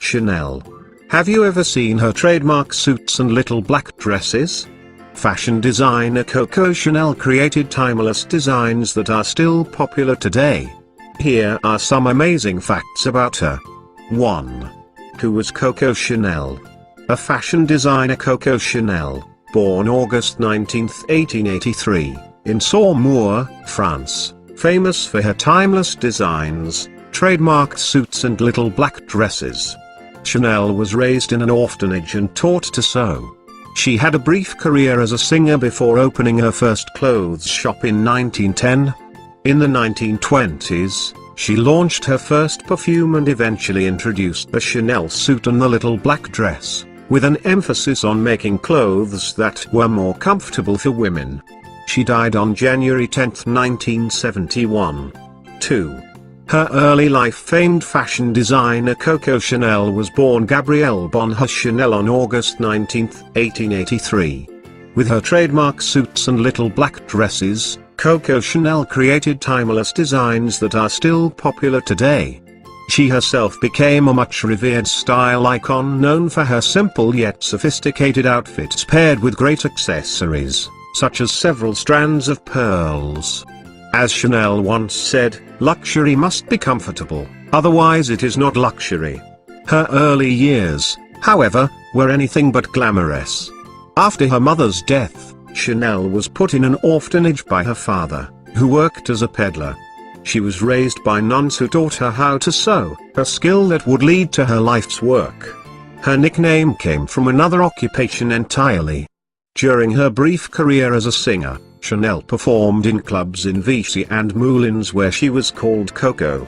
Chanel. Have you ever seen her trademark suits and little black dresses? Fashion designer Coco Chanel created timeless designs that are still popular today. Here are some amazing facts about her. 1. Who was Coco Chanel? A fashion designer. Coco Chanel, born August 19, 1883, in Saumur, France, famous for her timeless designs, trademarked suits and little black dresses. Chanel was raised in an orphanage and taught to sew. She had a brief career as a singer before opening her first clothes shop in 1910. In the 1920s, she launched her first perfume and eventually introduced the Chanel suit and the little black dress, with an emphasis on making clothes that were more comfortable for women. She died on January 10, 1971. 2. Her early life. Famed fashion designer Coco Chanel was born Gabrielle Bonheur Chanel on August 19, 1883. With her trademark suits and little black dresses, Coco Chanel created timeless designs that are still popular today. She herself became a much revered style icon, known for her simple yet sophisticated outfits paired with great accessories, such as several strands of pearls. As Chanel once said, "Luxury must be comfortable, otherwise it is not luxury." Her early years, however, were anything but glamorous. After her mother's death, Chanel was put in an orphanage by her father, who worked as a peddler. She was raised by nuns who taught her how to sew, a skill that would lead to her life's work. Her nickname came from another occupation entirely. During her brief career as a singer, Chanel performed in clubs in Vichy and Moulins where she was called Coco.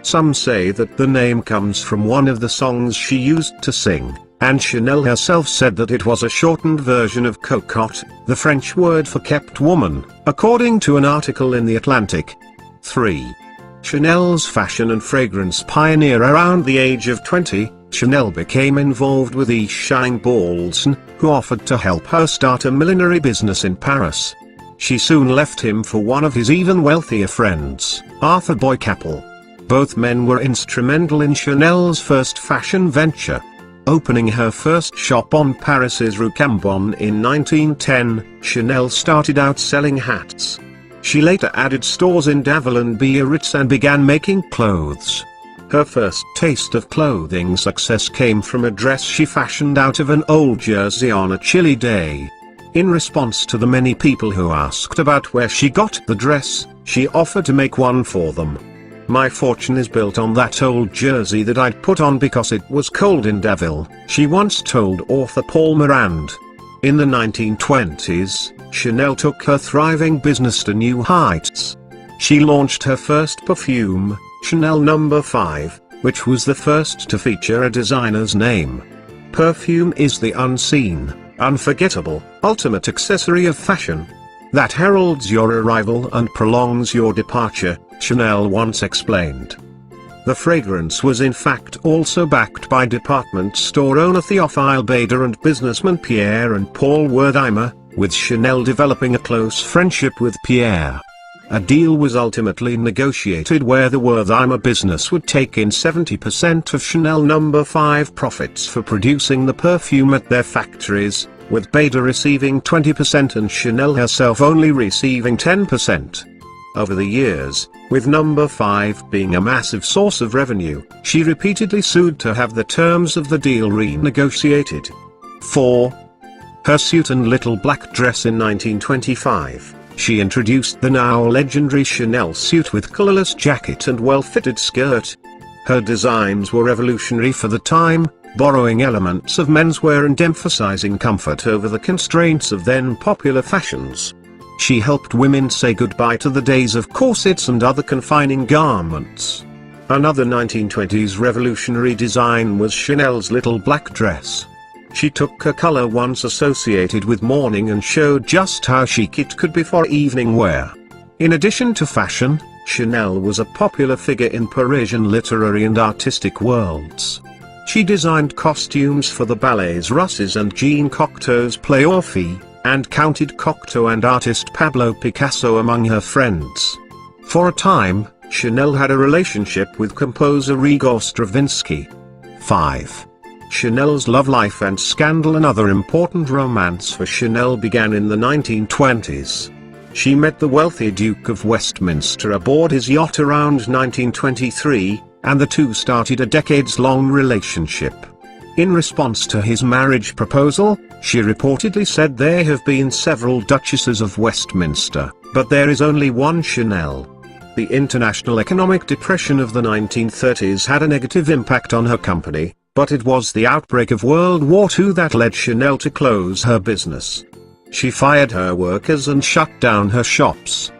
Some say that the name comes from one of the songs she used to sing, and Chanel herself said that it was a shortened version of cocotte, the French word for kept woman, according to an article in The Atlantic. 3. Chanel's fashion and fragrance pioneer. Around the age of 20, Chanel became involved with Yves Chain-Balzan, who offered to help her start a millinery business in Paris. She soon left him for one of his even wealthier friends, Arthur Boy Capel. Both men were instrumental in Chanel's first fashion venture. Opening her first shop on Paris's Rue Cambon in 1910, Chanel started out selling hats. She later added stores in Davos and Biarritz and began making clothes. Her first taste of clothing success came from a dress she fashioned out of an old jersey on a chilly day. In response to the many people who asked about where she got the dress, she offered to make one for them. "My fortune is built on that old jersey that I'd put on because it was cold in Davos," she once told author Paul Morand. In the 1920s, Chanel took her thriving business to new heights. She launched her first perfume, Chanel No. 5, which was the first to feature a designer's name. Perfume is the unseen, unforgettable, ultimate accessory of fashion that heralds your arrival and prolongs your departure, Chanel once explained. The fragrance was in fact also backed by department store owner Théophile Bader and businessman Pierre and Paul Wertheimer, with Chanel developing a close friendship with Pierre. A deal was ultimately negotiated where the Wertheimer business would take in 70% of Chanel No. 5 profits for producing the perfume at their factories, with Bader receiving 20% and Chanel herself only receiving 10%. Over the years, with No. 5 being a massive source of revenue, she repeatedly sued to have the terms of the deal renegotiated. 4. Her suit and little black dress. In 1925, she introduced the now legendary Chanel suit with collarless jacket and well-fitted skirt. Her designs were revolutionary for the time, borrowing elements of menswear and emphasizing comfort over the constraints of then popular fashions. She helped women say goodbye to the days of corsets and other confining garments. Another 1920s revolutionary design was Chanel's little black dress. She took a color once associated with mourning and showed just how chic it could be for evening wear. In addition to fashion, Chanel was a popular figure in Parisian literary and artistic worlds. She designed costumes for the ballets Russes and Jean Cocteau's Play Orphée, and counted Cocteau and artist Pablo Picasso among her friends. For a time, Chanel had a relationship with composer Igor Stravinsky. 5. Chanel's love life and scandal. Another important romance for Chanel began in the 1920s. She met the wealthy Duke of Westminster aboard his yacht around 1923, and the two started a decades-long relationship. In response to his marriage proposal, she reportedly said, "There have been several Duchesses of Westminster, but there is only one Chanel." The international economic depression of the 1930s had a negative impact on her company, but it was the outbreak of World War II that led Chanel to close her business. She fired her workers and shut down her shops.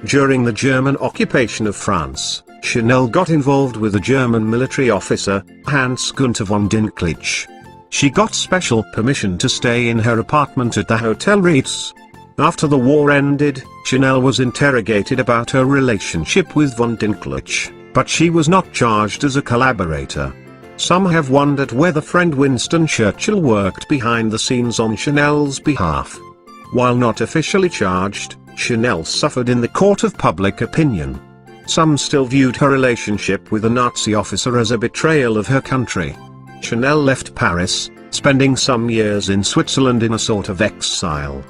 During the German occupation of France, Chanel got involved with a German military officer, Hans Gunther von Dinklage. She got special permission to stay in her apartment at the Hotel Ritz. After the war ended, Chanel was interrogated about her relationship with von Dinklage, but she was not charged as a collaborator. Some have wondered whether friend Winston Churchill worked behind the scenes on Chanel's behalf. While not officially charged, Chanel suffered in the court of public opinion. Some still viewed her relationship with a Nazi officer as a betrayal of her country. Chanel left Paris, spending some years in Switzerland in a sort of exile.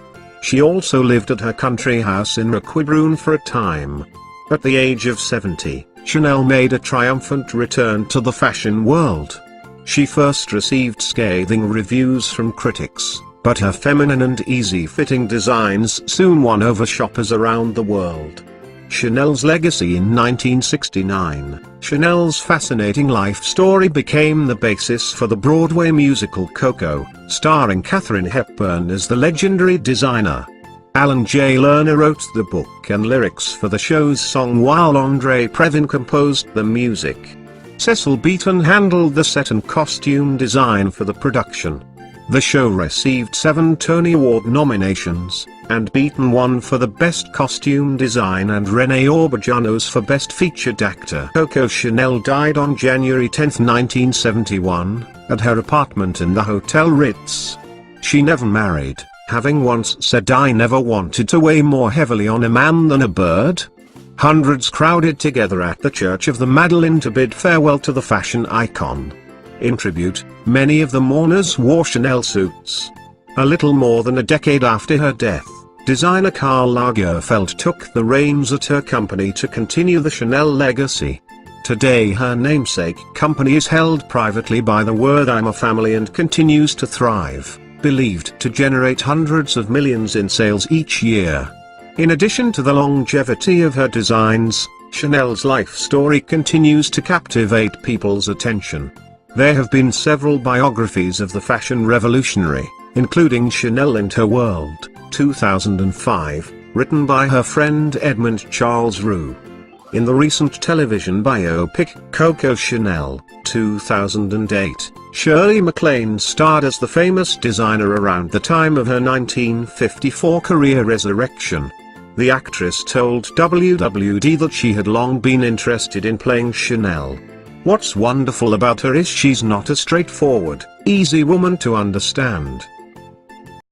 She also lived at her country house in Roquebrune for a time. At the age of 70, Chanel made a triumphant return to the fashion world. She first received scathing reviews from critics, but her feminine and easy-fitting designs soon won over shoppers around the world. Chanel's legacy. In 1969, Chanel's fascinating life story became the basis for the Broadway musical Coco, starring Katharine Hepburn as the legendary designer. Alan J. Lerner wrote the book and lyrics for the show's song, while André Previn composed the music. Cecil Beaton handled the set and costume design for the production. The show received 7 Tony Award nominations, and Beaton won for the Best Costume Design and René Auberjonois for Best Featured Actor. Coco Chanel died on January 10, 1971, at her apartment in the Hotel Ritz. She never married, having once said, "I never wanted to weigh more heavily on a man than a bird." Hundreds crowded together at the Church of the Madeleine to bid farewell to the fashion icon. In tribute, many of the mourners wore Chanel suits. A little more than a decade after her death, designer Karl Lagerfeld took the reins at her company to continue the Chanel legacy. Today her namesake company is held privately by the Wertheimer family and continues to thrive, believed to generate hundreds of millions in sales each year. In addition to the longevity of her designs, Chanel's life story continues to captivate people's attention. There have been several biographies of the fashion revolutionary, including Chanel and Her World, 2005, written by her friend Edmund Charles Roux. In the recent television biopic Coco Chanel, 2008, Shirley MacLaine starred as the famous designer around the time of her 1954 career resurrection. The actress told WWD that she had long been interested in playing Chanel. "What's wonderful about her is she's not a straightforward, easy woman to understand.